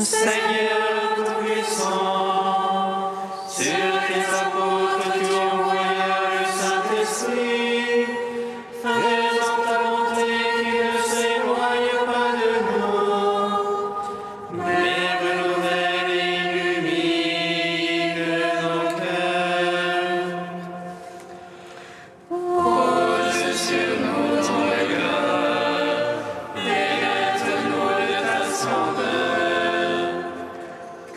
Seigneur Tout-Puissant, sur tes apôtres tu envoyas le Saint-Esprit, faisant ta volonté qui ne s'éloigne pas de nous, mais renouvelle et illumine nos cœurs. Pose sur nous ton regard, pénètre-nous de ta splendeur,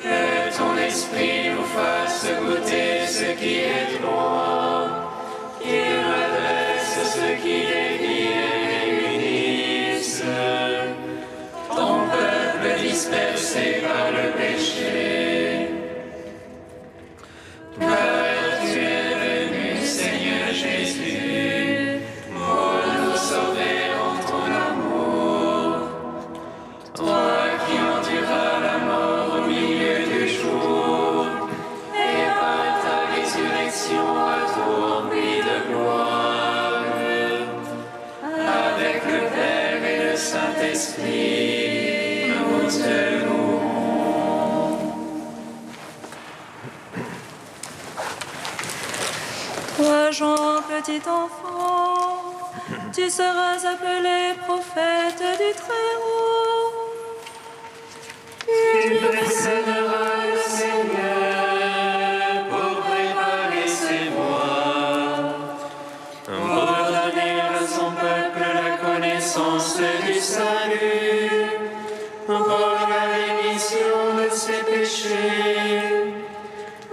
que ton esprit nous fasse goûter ce qui est droit, qu'il redresse ce qui dévie et unisse ton peuple dispersé par le péché. Car tu es venu, Seigneur Jésus, pour nous sauver en ton amour. Toi qui enduras la mort au milieu du jour, et par ta résurrection à tout rempli de gloire, avec le Père et le Saint-Esprit, nous te louons. Toi, Jean, petit enfant, tu seras appelé prophète du Très-Haut. Tu précéderas le Seigneur pour préparer ses voies, pour donner à son peuple la connaissance du salut, pour la rémission de ses péchés,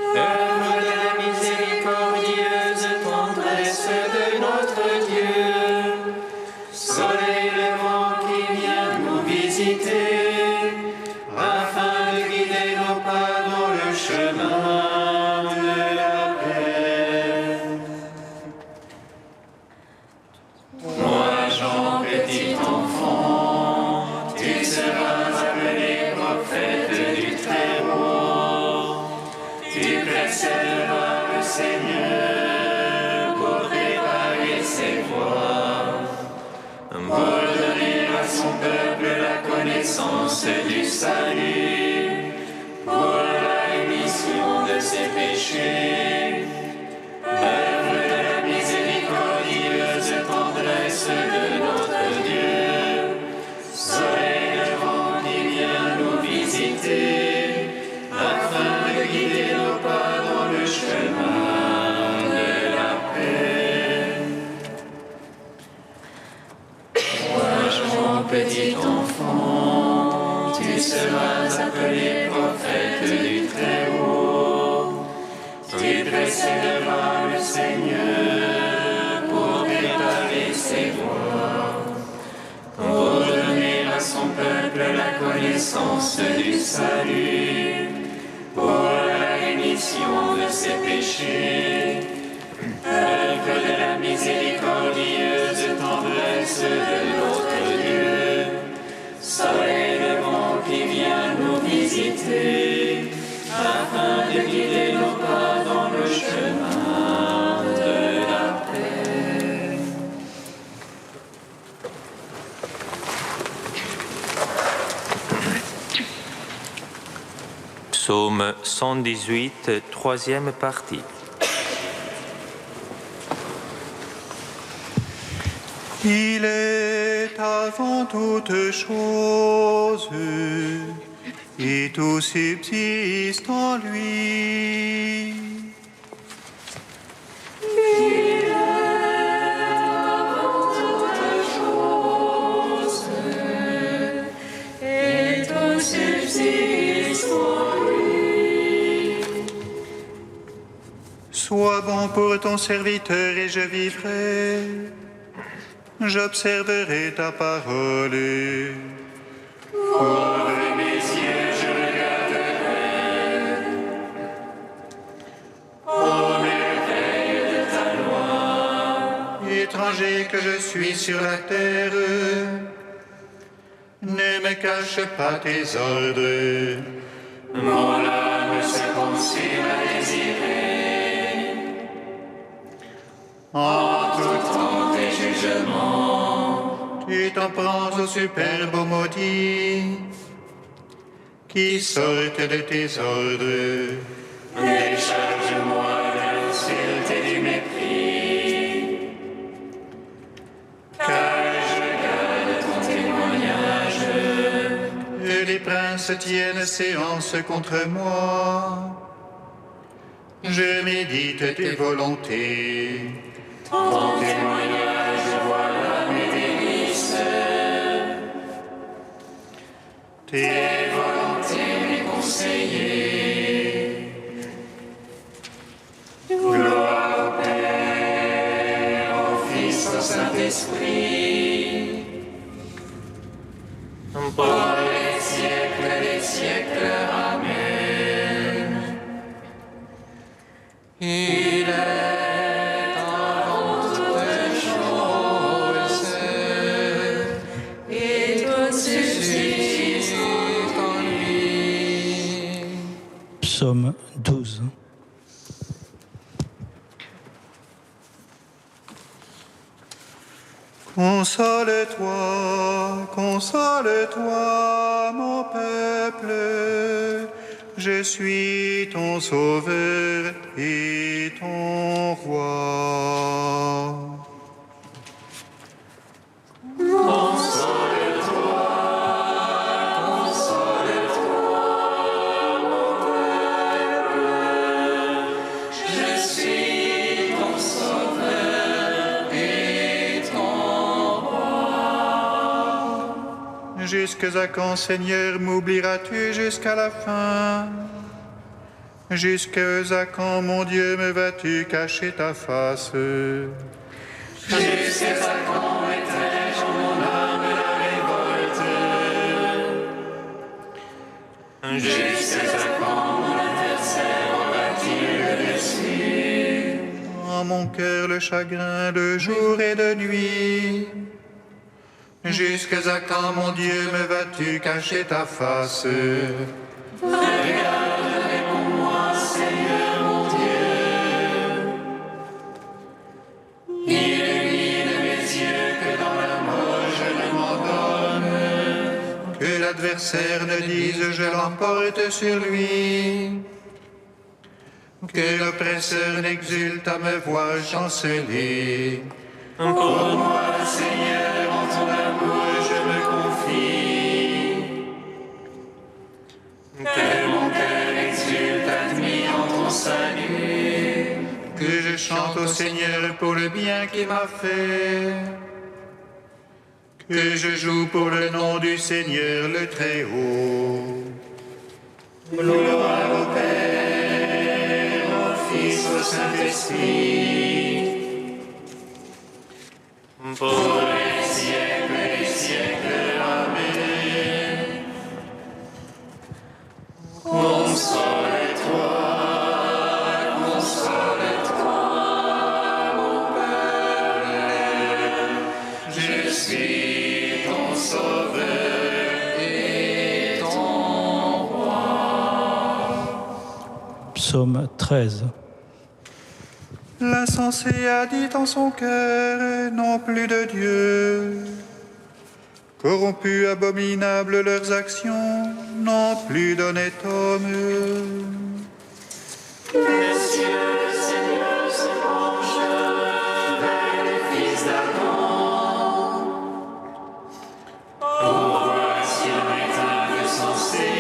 œuvre de la miséricordieuse tendresse de notre Dieu, soleil levant qui vient nous visiter, afin de guider nos pas dans le chemin de la paix. Toi, Jean, petit enfant, tu seras appelé prophète du Très-Haut. Tu précéderas le Seigneur pour préparer ses voies, pour donner à son peuple la connaissance du salut, pour la rémission de ses péchés, œuvre de la miséricordieuse tendresse de notre Dieu, soleil levant qui vient nous visiter, afin de guider nos pas dans le chemin de la paix. Toi, Jean, petit enfant, tu seras appelé prophète du Très-Haut. Tu précéderas le Seigneur pour préparer ses voies, pour donner à son peuple la connaissance du salut, pour la rémission de ses péchés, œuvre de la miséricordieuse tendresse de notre Dieu, soleil levant qui vient nous visiter, afin de guider nos pas dans le chemin de la paix. Psaume 118, troisième partie. Il est avant toutes choses, et tout subsiste en lui. Et tout subsiste en lui. Sois bon pour ton serviteur et je vivrai. J'observerai ta parole. Ouvre mes yeux, je regarderai. Ô merveille de ta loi. Étranger que je suis sur la terre, ne me cache pas tes ordres. Mon âme se consume à désirer. En tout temps tes jugements. Tu t'en prends au superbe maudit, qui sortent de tes ordres. Décharge-moi de l'insulte et du mépris, car je garde ton témoignage. Que les princes tiennent séance contre moi. Je médite tes volontés. Ton témoignage, voilà mes délices. Tes volontés, mes conseillers. Gloire au Père, au Fils, au Saint-Esprit. Pour les siècles des siècles. Amen. Il est avant toutes choses, Et tout subsiste en lui. Psaume 12. Console-toi, console-toi, mon peuple. Je suis ton sauveur et ton roi. Je suis ton sauveur et ton roi. Jusque à quand, Seigneur, m'oublieras-tu jusqu'à la fin? Jusque à quand, mon Dieu, me vas-tu cacher ta face? Jusqu'à quand mettrai-je en mon âme la révolte? Jusqu'à quand mon adversaire aura-t-il le dessus? En mon cœur le chagrin de jour et de nuit. Jusque à quand, mon Dieu, me vas-tu cacher ta face? Regarde, réponds-moi, Seigneur mon Dieu. Illumine mes yeux que dans la mort je ne m'endorme. Que l'adversaire ne dise je l'emporte sur lui. Que l'oppresseur n'exulte à me voir chanceler. Pour moi, Seigneur, en ton amour je me confie. Que mon cœur exulte admis en ton salut. Que je chante au Seigneur pour le bien qu'il m'a fait. Que je joue pour le nom du Seigneur le Très-Haut. Gloire au Père, au Fils, au Saint-Esprit. Pour les siècles des siècles. Amen. Console-toi, console-toi, mon peuple. Je suis ton sauveur et ton roi. Psaume 13. L'insensé a dit en son cœur, non plus de Dieu. Corrompus, abominables leurs actions, non plus d'honnête homme. Les cieux, Seigneur, se penchent vers les fils d'Adam. Pour voir s'il est un insensé,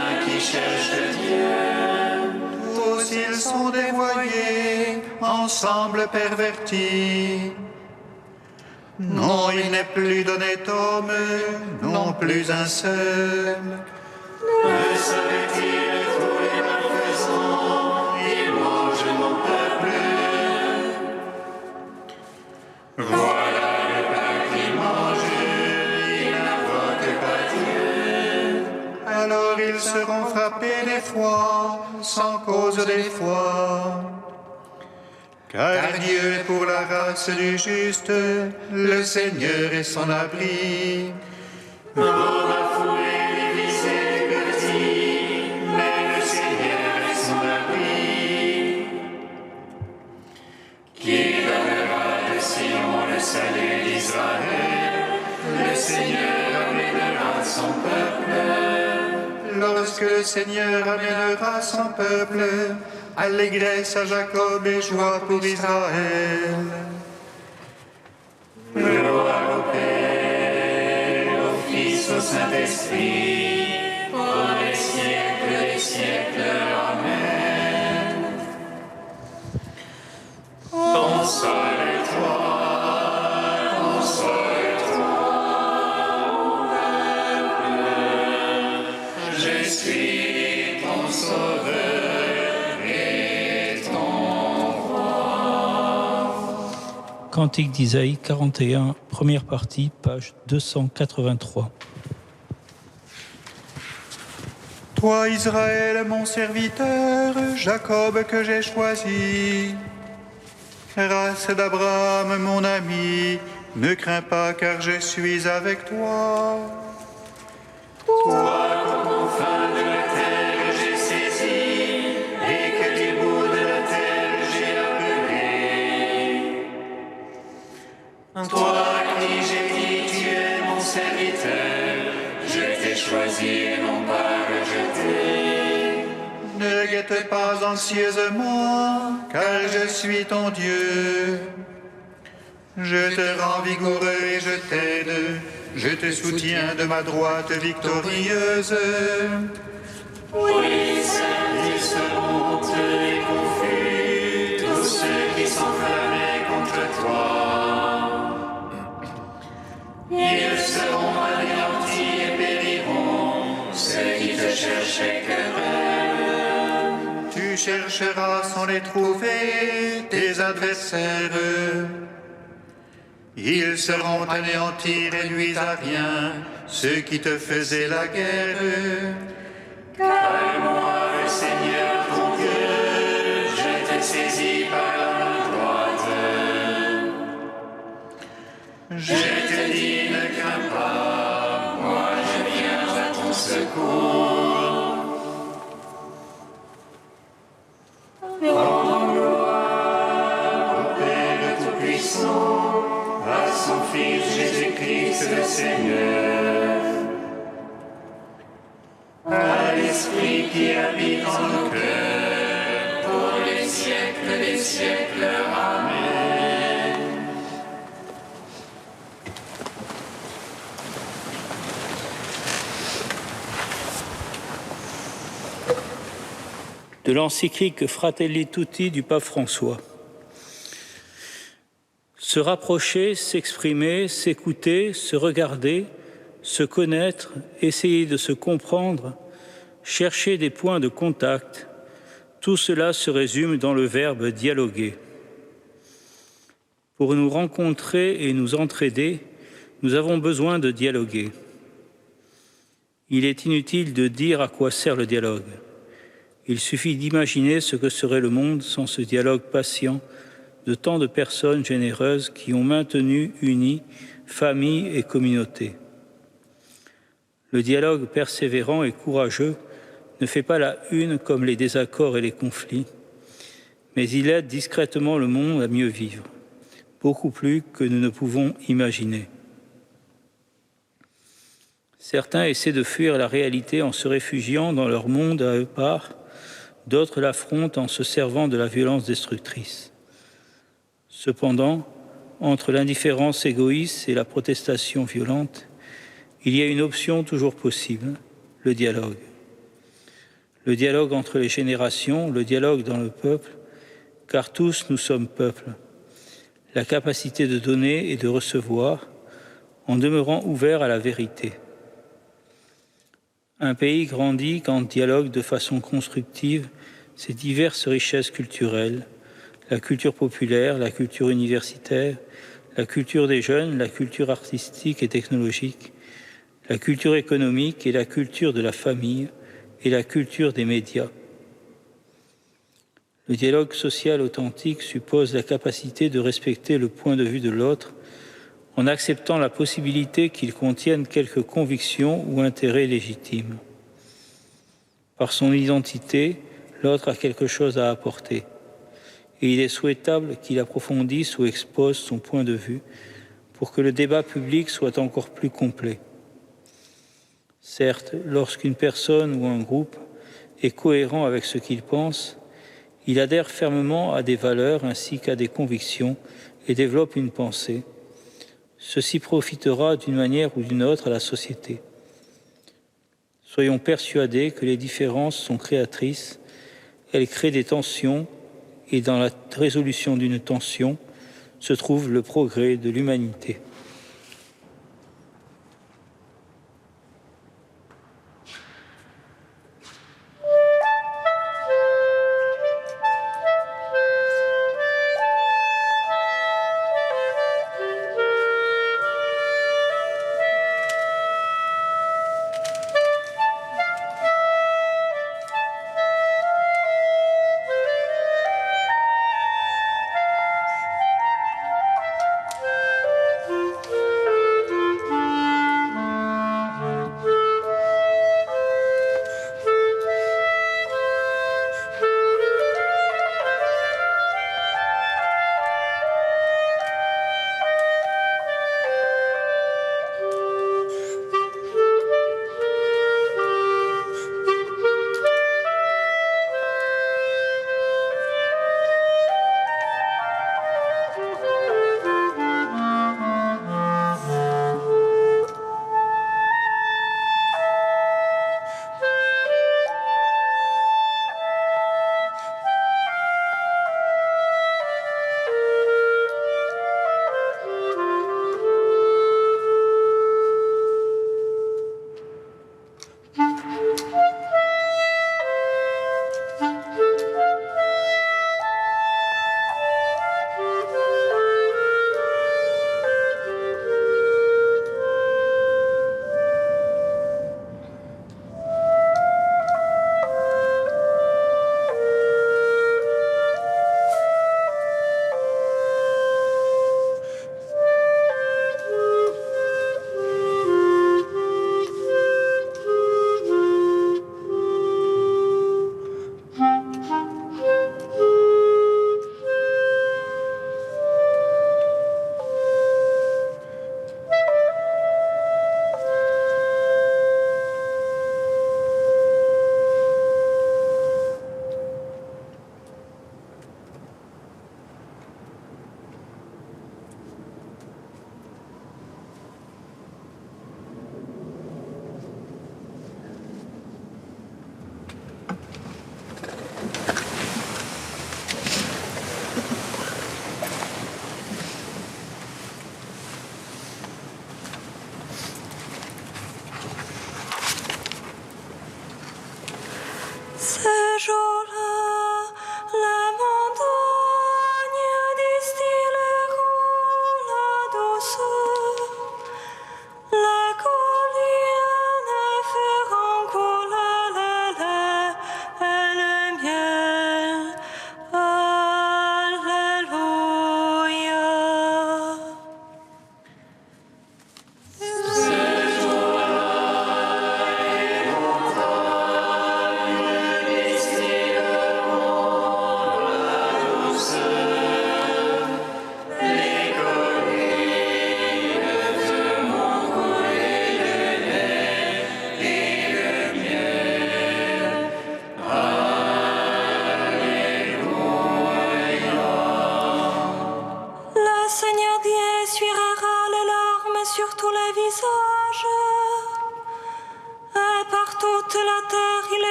un qui cherche Dieu. Tous ils sont dévoyés, ensemble pervertis. Non, il n'est plus d'honnête homme, non plus un seul. Ne savait-il tous les malfaisants, ils mangent mon peuple. Voilà le pain qu'ils mangent, ils n'invoquent pas Dieu. Alors ils seront frappés d'effroi, sans cause d'effroi. Car Dieu est pour la race du juste, le Seigneur est son abri. Pour bafouer, diviser, petit, mais le Seigneur est son abri. Qui donnera de Sion le salut d'Israël? Le Seigneur amènera son peuple. lorsque le Seigneur amènera son peuple, allégresse à Jacob et joie pour Israël. Gloire au Père, au Fils, au Saint-Esprit, pour les siècles des siècles. Amen. Console-toi, console-toi, mon peuple. Je suis ton sauveur et ton roi. Cantique d'Isaïe 41, première partie, page 283. Toi, Israël, mon serviteur, Jacob que j'ai choisi. Race d'Abraham, mon ami, ne crains pas car je suis avec toi. Toi qu'aux confins de la terre j'ai saisi, et que des bouts de la terre j'ai appelé. Toi qui j'ai dit, tu es mon serviteur, je t'ai choisi et non pas rejeté. Ne guette pas anxieusement, car je suis ton Dieu. Je te rends vigoureux et je t'aide, je te soutiens de ma droite victorieuse. Oui, ils seront et confus, tous ceux qui s'enflammaient contre toi. Ils seront anéantis et périront, ceux qui te cherchaient querelle. Tu chercheras sans les trouver, tes adversaires. Ils seront anéantis, réduits à rien, ceux qui te faisaient la guerre. Car moi, le Seigneur ton Dieu, je te saisis par la main droite. Je te dis, ne crains pas, moi je viens à ton secours. Rends gloire au Père Tout-Puissant, à son Fils Jésus-Christ le Seigneur, à l'Esprit qui habite en nos cœurs, pour les siècles des siècles. Amen. De l'encyclique Fratelli Tutti du pape François. Se rapprocher, s'exprimer, s'écouter, se regarder, se connaître, essayer de se comprendre, chercher des points de contact, tout cela se résume dans le verbe dialoguer. Pour nous rencontrer et nous entraider, nous avons besoin de dialoguer. Il est inutile de dire à quoi sert le dialogue. Il suffit d'imaginer ce que serait le monde sans ce dialogue patient de tant de personnes généreuses qui ont maintenu unies famille et communauté. Le dialogue persévérant et courageux ne fait pas la une comme les désaccords et les conflits, mais il aide discrètement le monde à mieux vivre, beaucoup plus que nous ne pouvons imaginer. Certains essaient de fuir la réalité en se réfugiant dans leur monde à eux part, d'autres l'affrontent en se servant de la violence destructrice. Cependant, entre l'indifférence égoïste et la protestation violente, il y a une option toujours possible, le dialogue. Le dialogue entre les générations, le dialogue dans le peuple, car tous nous sommes peuple. La capacité de donner et de recevoir en demeurant ouvert à la vérité. Un pays grandit quand dialogue de façon constructive ses diverses richesses culturelles, la culture populaire, la culture universitaire, la culture des jeunes, la culture artistique et technologique, la culture économique et la culture de la famille et la culture des médias. Le dialogue social authentique suppose la capacité de respecter le point de vue de l'autre en acceptant la possibilité qu'il contienne quelques convictions ou intérêts légitimes. Par son identité, l'autre a quelque chose à apporter, et il est souhaitable qu'il approfondisse ou expose son point de vue pour que le débat public soit encore plus complet. Certes, lorsqu'une personne ou un groupe est cohérent avec ce qu'il pense, il adhère fermement à des valeurs ainsi qu'à des convictions et développe une pensée. Ceci profitera d'une manière ou d'une autre à la société. Soyons persuadés que les différences sont créatrices, elles créent des tensions et dans la résolution d'une tension se trouve le progrès de l'humanité.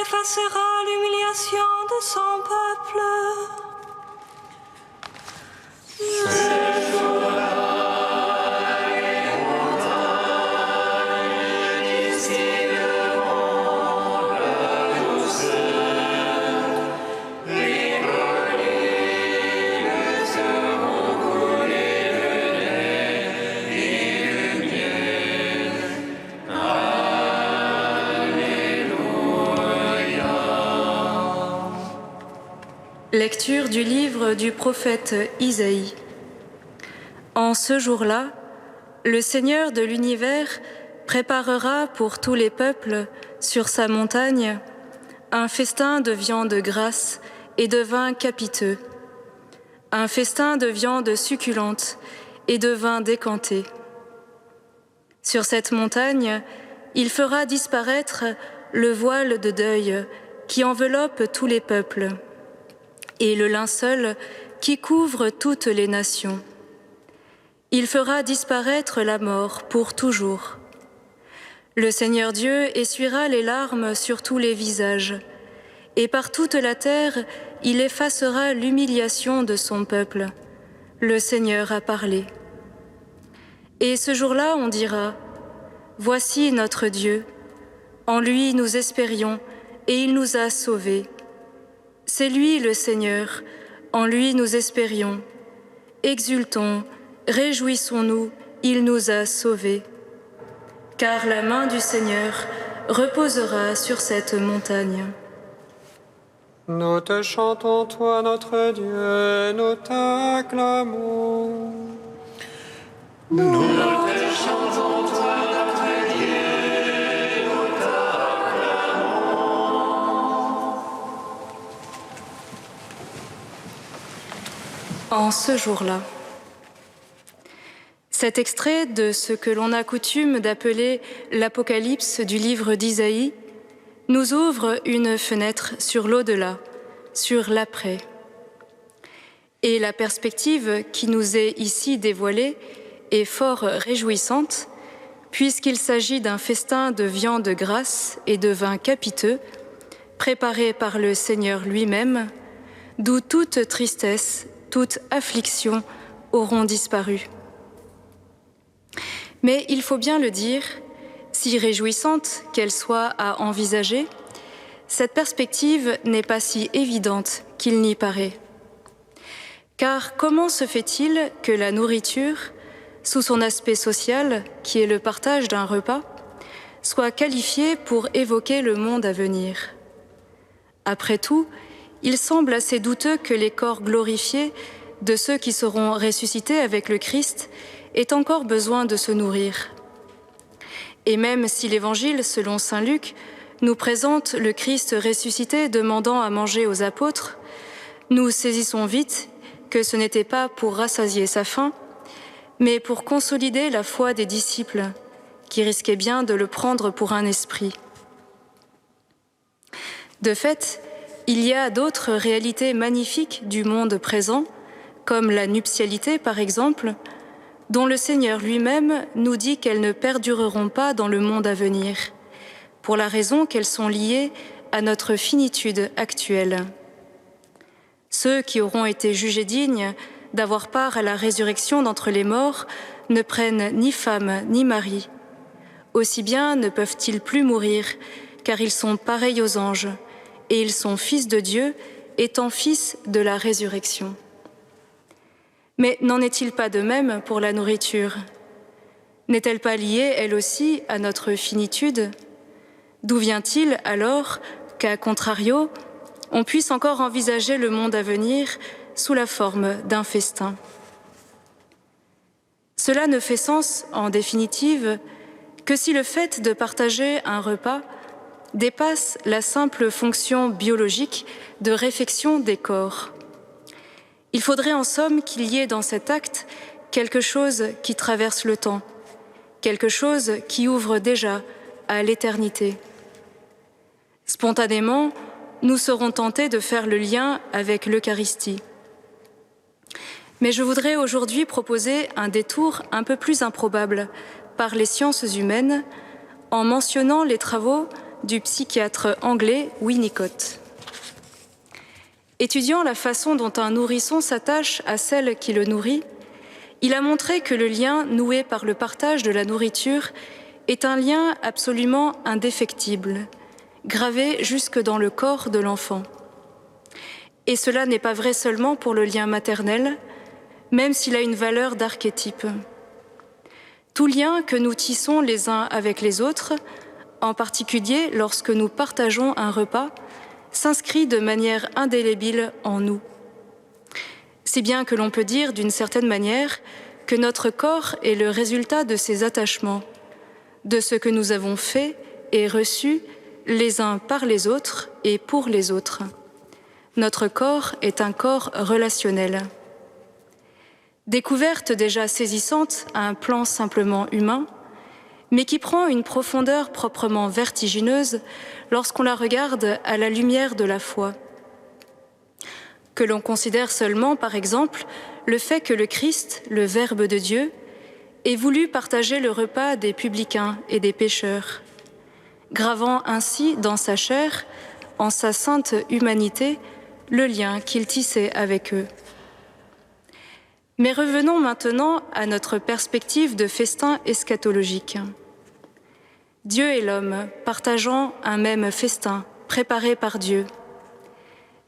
effacera l'humiliation de son peuple. Lecture du livre du prophète Isaïe. En ce jour-là, le Seigneur de l'univers préparera pour tous les peuples sur sa montagne un festin de viande grasse et de vin capiteux, un festin de viande succulente et de vin décanté. Sur cette montagne, il fera disparaître le voile de deuil qui enveloppe tous les peuples et le linceul qui couvre toutes les nations. Il fera disparaître la mort pour toujours. Le Seigneur Dieu essuiera les larmes sur tous les visages, et par toute la terre, il effacera l'humiliation de son peuple. Le Seigneur a parlé. Et ce jour-là, on dira, « Voici notre Dieu. En lui nous espérions, et il nous a sauvés. C'est lui le Seigneur, en lui nous espérions. Exultons, réjouissons-nous, il nous a sauvés. Car la main du Seigneur reposera sur cette montagne. » Nous te chantons, toi notre Dieu, nous t'acclamons. Nous te chantons, toi notre Dieu, nous t'acclamons. En ce jour-là. Cet extrait de ce que l'on a coutume d'appeler l'Apocalypse du livre d'Isaïe nous ouvre une fenêtre sur l'au-delà, sur l'après. Et la perspective qui nous est ici dévoilée est fort réjouissante, puisqu'il s'agit d'un festin de viande grasse et de vin capiteux, préparé par le Seigneur lui-même, d'où toute tristesse, toute affliction auront disparu. Mais il faut bien le dire, si réjouissante qu'elle soit à envisager, cette perspective n'est pas si évidente qu'il n'y paraît. Car comment se fait-il que la nourriture, sous son aspect social, qui est le partage d'un repas, soit qualifiée pour évoquer le monde à venir ? Après tout, il semble assez douteux que les corps glorifiés de ceux qui seront ressuscités avec le Christ aient encore besoin de se nourrir. Et même si l'Évangile, selon saint Luc, nous présente le Christ ressuscité demandant à manger aux apôtres, nous saisissons vite que ce n'était pas pour rassasier sa faim, mais pour consolider la foi des disciples, qui risquaient bien de le prendre pour un esprit. De fait, il y a d'autres réalités magnifiques du monde présent, comme la nuptialité par exemple, dont le Seigneur lui-même nous dit qu'elles ne perdureront pas dans le monde à venir, pour la raison qu'elles sont liées à notre finitude actuelle. Ceux qui auront été jugés dignes d'avoir part à la résurrection d'entre les morts ne prennent ni femme ni mari. Aussi bien ne peuvent-ils plus mourir, car ils sont pareils aux anges, et ils sont fils de Dieu, étant fils de la résurrection. Mais n'en est-il pas de même pour la nourriture ? N'est-elle pas liée, elle aussi, à notre finitude ? D'où vient-il alors qu'à contrario, on puisse encore envisager le monde à venir sous la forme d'un festin ? Cela ne fait sens, en définitive, que si le fait de partager un repas dépasse la simple fonction biologique de réfection des corps. Il faudrait en somme qu'il y ait dans cet acte quelque chose qui traverse le temps, quelque chose qui ouvre déjà à l'éternité. Spontanément, nous serons tentés de faire le lien avec l'Eucharistie. Mais je voudrais aujourd'hui proposer un détour un peu plus improbable par les sciences humaines en mentionnant les travaux du psychiatre anglais Winnicott. Étudiant la façon dont un nourrisson s'attache à celle qui le nourrit, il a montré que le lien noué par le partage de la nourriture est un lien absolument indéfectible, gravé jusque dans le corps de l'enfant. Et cela n'est pas vrai seulement pour le lien maternel, même s'il a une valeur d'archétype. Tout lien que nous tissons les uns avec les autres, en particulier lorsque nous partageons un repas, s'inscrit de manière indélébile en nous. Si bien que l'on peut dire d'une certaine manière que notre corps est le résultat de ces attachements, de ce que nous avons fait et reçu les uns par les autres et pour les autres. Notre corps est un corps relationnel. Découverte déjà saisissante à un plan simplement humain, mais qui prend une profondeur proprement vertigineuse lorsqu'on la regarde à la lumière de la foi. Que l'on considère seulement, par exemple, le fait que le Christ, le Verbe de Dieu, ait voulu partager le repas des publicains et des pécheurs, gravant ainsi dans sa chair, en sa sainte humanité, le lien qu'il tissait avec eux. Mais revenons maintenant à notre perspective de festin eschatologique. Dieu et l'homme partageant un même festin préparé par Dieu.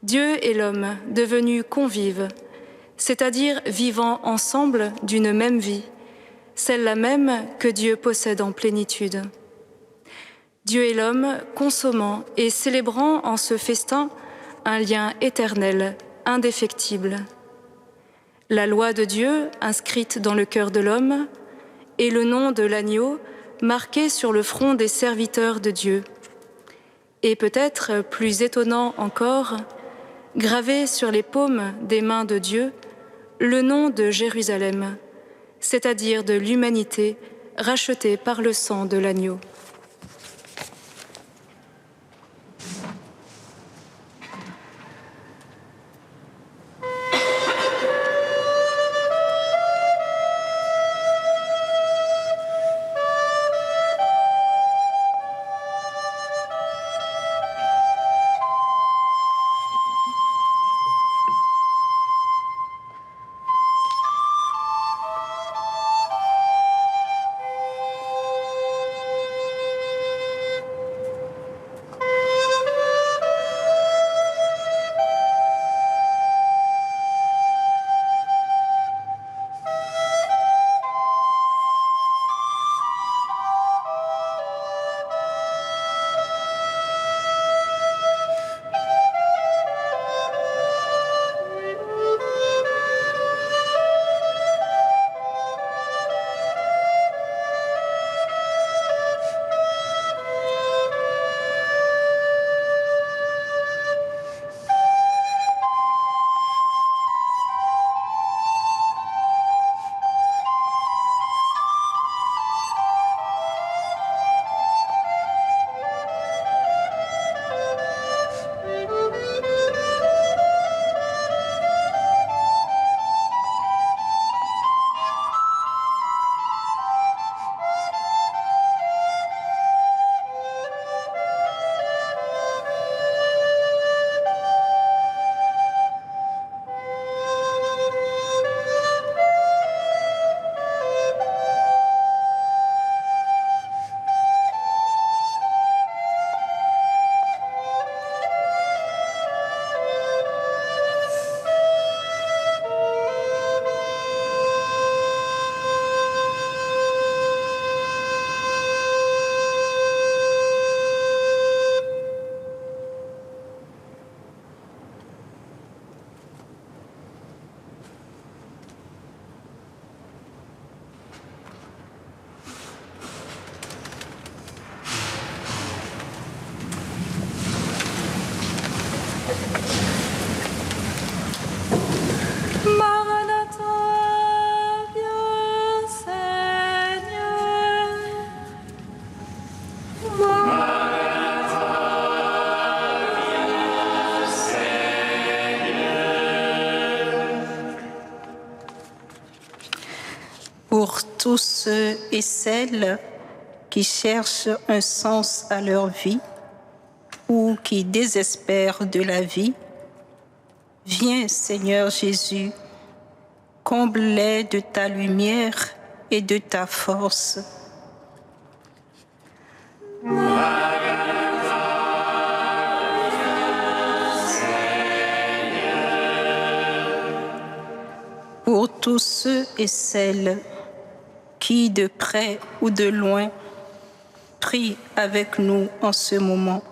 Dieu et l'homme devenus convives, c'est-à-dire vivant ensemble d'une même vie, celle-là même que Dieu possède en plénitude. Dieu et l'homme consommant et célébrant en ce festin un lien éternel, indéfectible. La loi de Dieu inscrite dans le cœur de l'homme et le nom de l'agneau marqué sur le front des serviteurs de Dieu. Et peut-être plus étonnant encore, gravé sur les paumes des mains de Dieu, le nom de Jérusalem, c'est-à-dire de l'humanité rachetée par le sang de l'agneau. Pour tous ceux et celles qui cherchent un sens à leur vie ou qui désespèrent de la vie, viens Seigneur Jésus, comble-les de ta lumière et de ta force. Pour tous ceux et celles qui, de près ou de loin, prient avec nous en ce moment,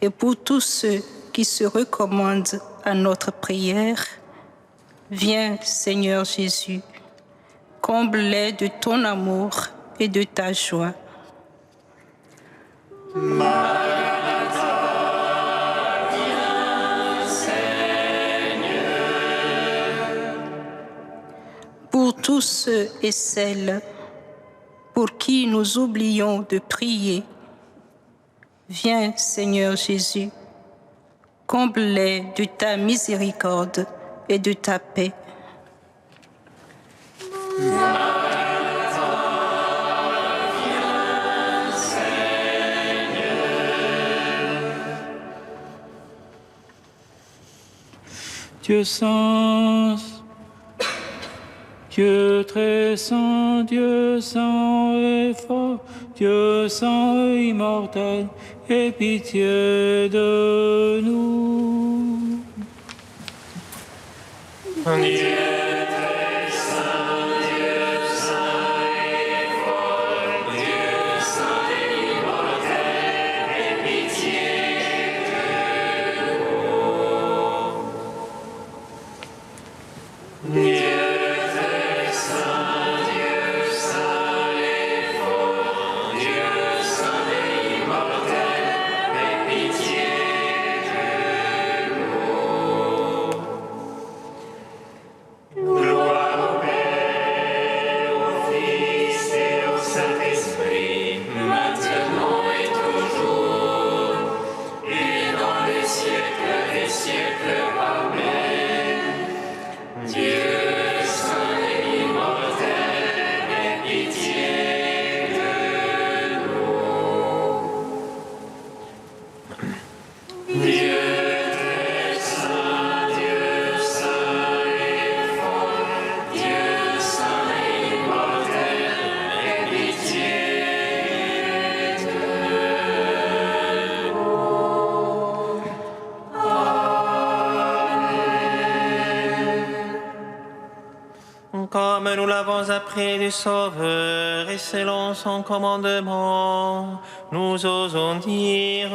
et pour tous ceux qui se recommandent à notre prière, viens, Seigneur Jésus, comble-les de ton amour et de ta joie. Pour tous ceux et celles pour qui nous oublions de prier. Viens, Seigneur Jésus, comble-les de ta miséricorde et de ta paix. Dieu saint, Dieu très saint, Dieu saint et fort, Dieu saint et immortel, aie pitié de nous. Dieu très saint, Dieu saint et fort, Dieu saint et immortel, aie pitié de nous. Dieu très saint, Dieu saint et fort, Dieu saint et immortel, aie pitié de nous. Gloire au Père, au Fils et au Saint-Esprit, maintenant et toujours, et dans les siècles des siècles. Amen. Dieu saint et immortel, aie pitié de nous. Dieu très saint, Dieu saint et fort, Dieu saint et immortel, aie pitié de nous. Comme nous l'avons appris du Sauveur et selon son commandement, nous osons dire: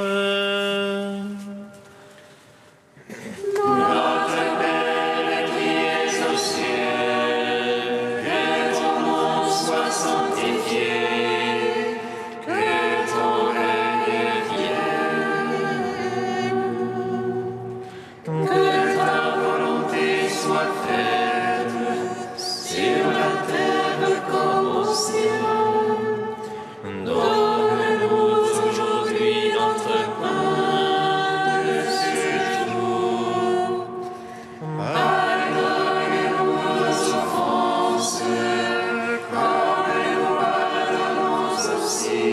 Notre Père qui es aux cieux, que ton nom soit sanctifié, que ton règne vienne, que ta volonté soit faite sur la terre comme au ciel. Donne-nous aujourd'hui notre pain de ce jour. Pardonne-nous nos offenses, comme nous pardonnons aussi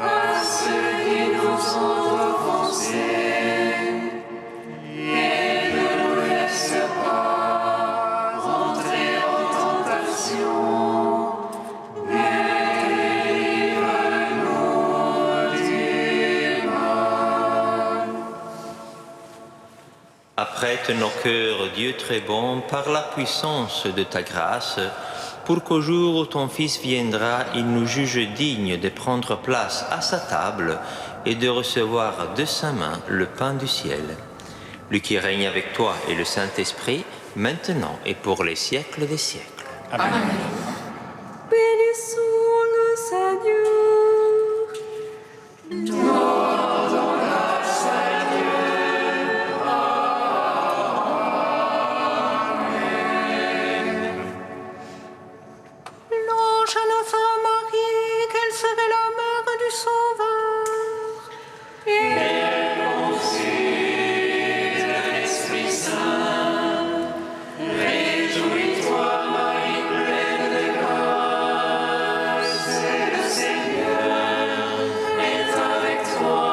à ceux qui nous ont offensés. Et ne nous laisse pas entrer en tentation, mais délivre-nous du mal. Apprête nos cœurs, Dieu très bon, par la puissance de ta grâce, pour qu'au jour où ton Fils viendra, il nous juge dignes de prendre place à sa table et de recevoir de sa main le pain du ciel. Lui qui règne avec toi et le Saint-Esprit, maintenant et pour les siècles des siècles. Bénissons le Seigneur. Rendons grâce à Dieu. L'ange annonça à Marie qu'elle serait la mère du Sauveur. Et conçue de l'Esprit Saint, réjouis-toi, Marie pleine de grâce, le Seigneur est avec toi.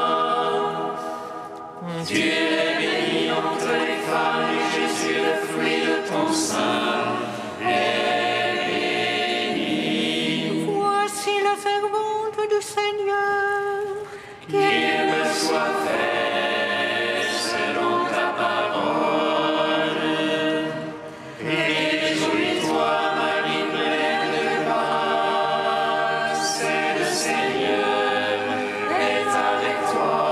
Tu es bénie entre les femmes et Jésus, le fruit de ton sein, est béni. Voici la servante du Seigneur. Qu'il me soit fait selon ta parole. Réjouis-toi, Marie pleine de grâce, le Seigneur est avec toi.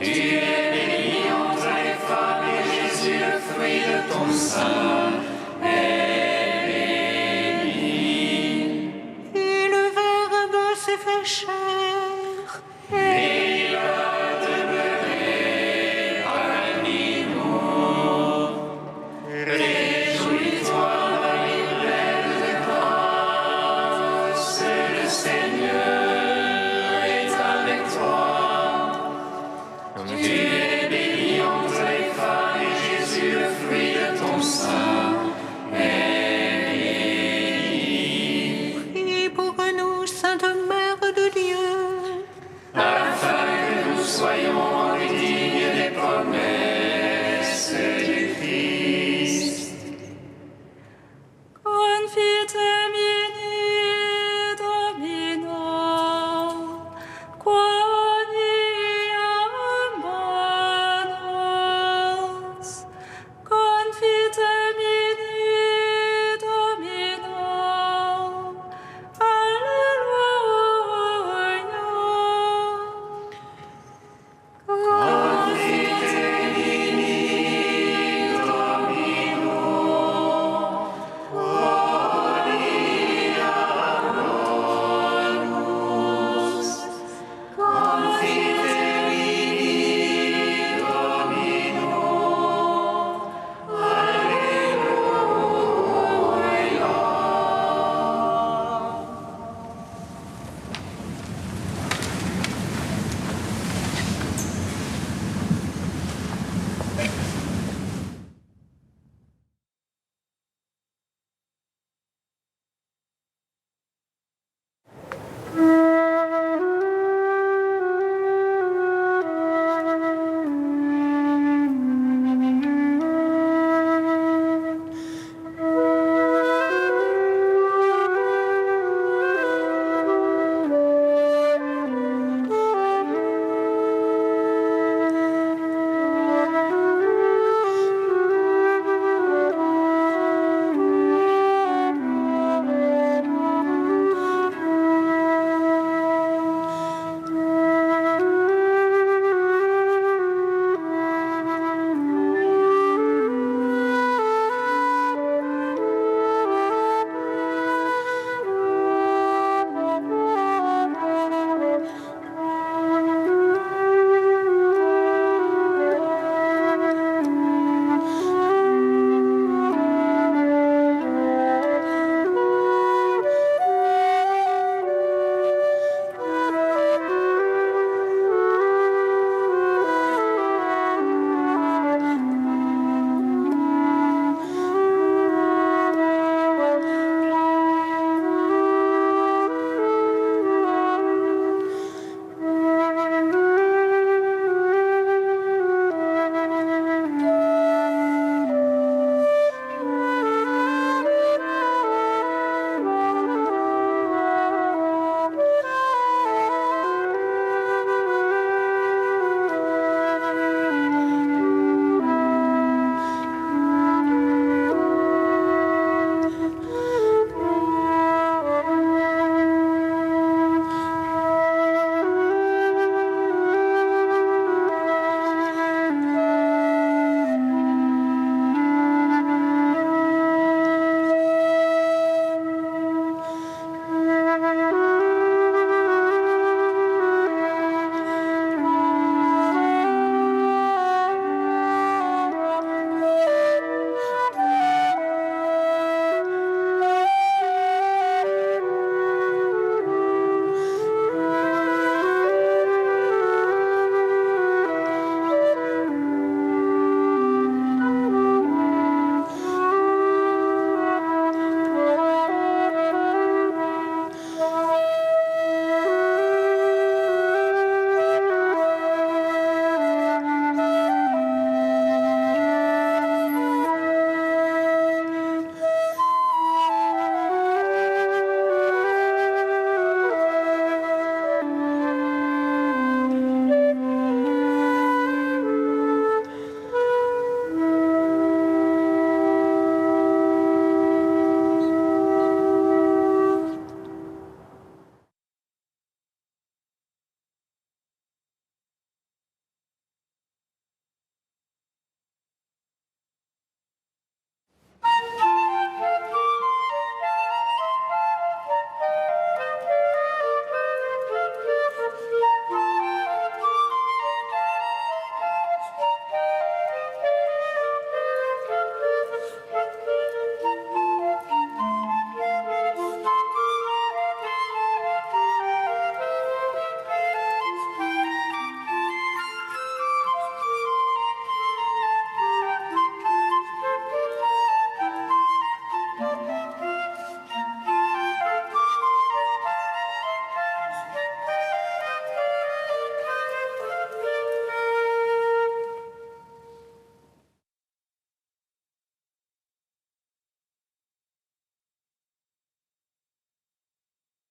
Tu es bénie entre les femmes et Jésus, le fruit de ton sein, est béni. Et le Verbe s'est fait chair. Et il a demeuré parmi nous. Réjouis-toi, Marie pleine de grâce. Seigneur.